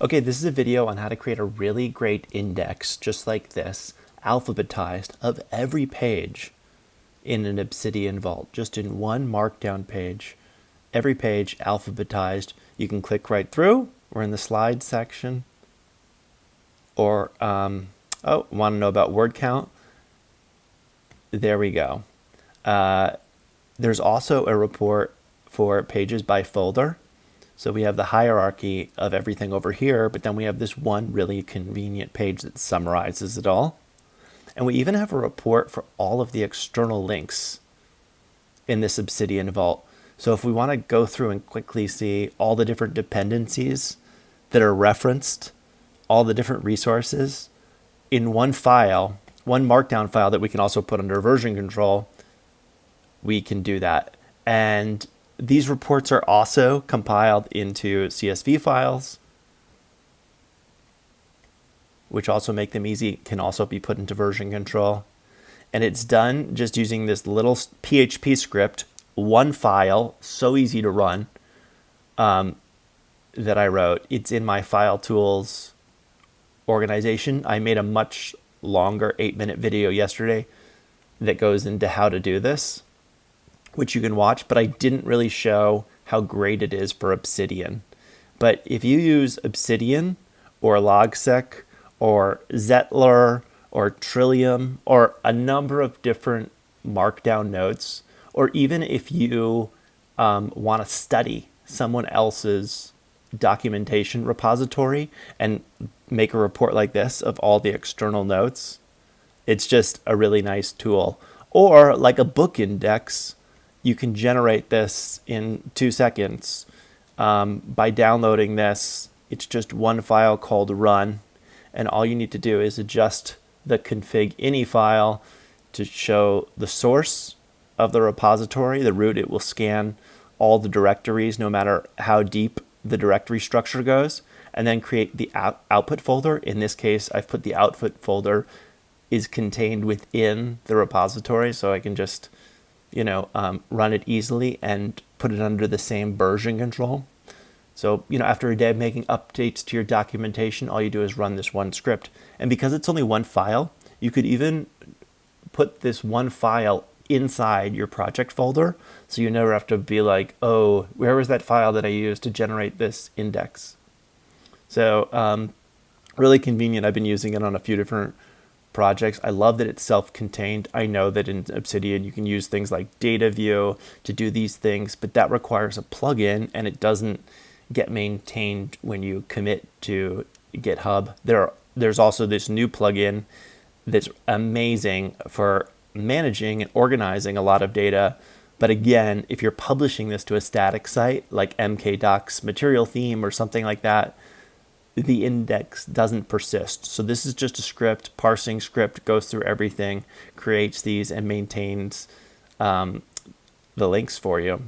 Okay, this is a video on how to create a really great index, just like this, alphabetized, of every page in an Obsidian vault, just in one markdown page. Every page alphabetized. You can click right through. We're in the slides section. Or, want to know about word count? There we go. There's also a report for pages by folder. So we have the hierarchy of everything over here, but then we have this one really convenient page that summarizes it all. And we even have a report for all of the external links in this Obsidian vault. So if we want to go through and quickly see all the different dependencies that are referenced, all the different resources in one file, one markdown file that we can also put under version control, we can do that. And these reports are also compiled into CSV files, which also make them easy, can also be put into version control. And it's done just using this little PHP script, one file, so easy to run, that I wrote. It's in my file tools organization. I made a much longer 8-minute video yesterday that goes into how to do this, which you can watch, but I didn't really show how great it is for Obsidian. But if you use Obsidian or Logsec or Zettler or Trillium or a number of different markdown notes, or even if you want to study someone else's documentation repository and make a report like this of all the external notes, it's just a really nice tool. Or like a book index, you can generate this in 2 seconds by downloading this. It's just one file called run, and all you need to do is adjust the config ini file to show the source of the repository, the root. It will scan all the directories no matter how deep the directory structure goes, and then create the output folder. In this case, I've put the output folder is contained within the repository, so I can just run it easily and put it under the same version control. So, after a day of making updates to your documentation, all you do is run this one script. And because it's only one file, you could even put this one file inside your project folder. So you never have to be like, oh, where was that file that I used to generate this index? So really convenient. I've been using it on a few different projects. I love that it's self-contained. I know that in Obsidian you can use things like data view to do these things, but that requires a plugin and it doesn't get maintained when you commit to GitHub. There's also this new plugin that's amazing for managing and organizing a lot of data. But again, if you're publishing this to a static site like MKDocs material theme or something like that, the index doesn't persist. So this is just a script, parsing script, goes through everything, creates these, and maintains the links for you.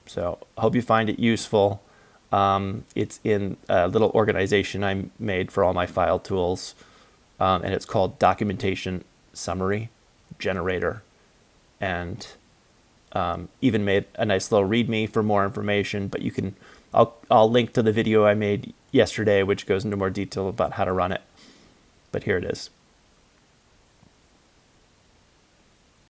So I hope you find it useful. It's in a little organization I made for all my file tools, and it's called Documentation Summary Generator. And even made a nice little README for more information, but you can, I'll link to the video I made yesterday, which goes into more detail about how to run it. But here it is.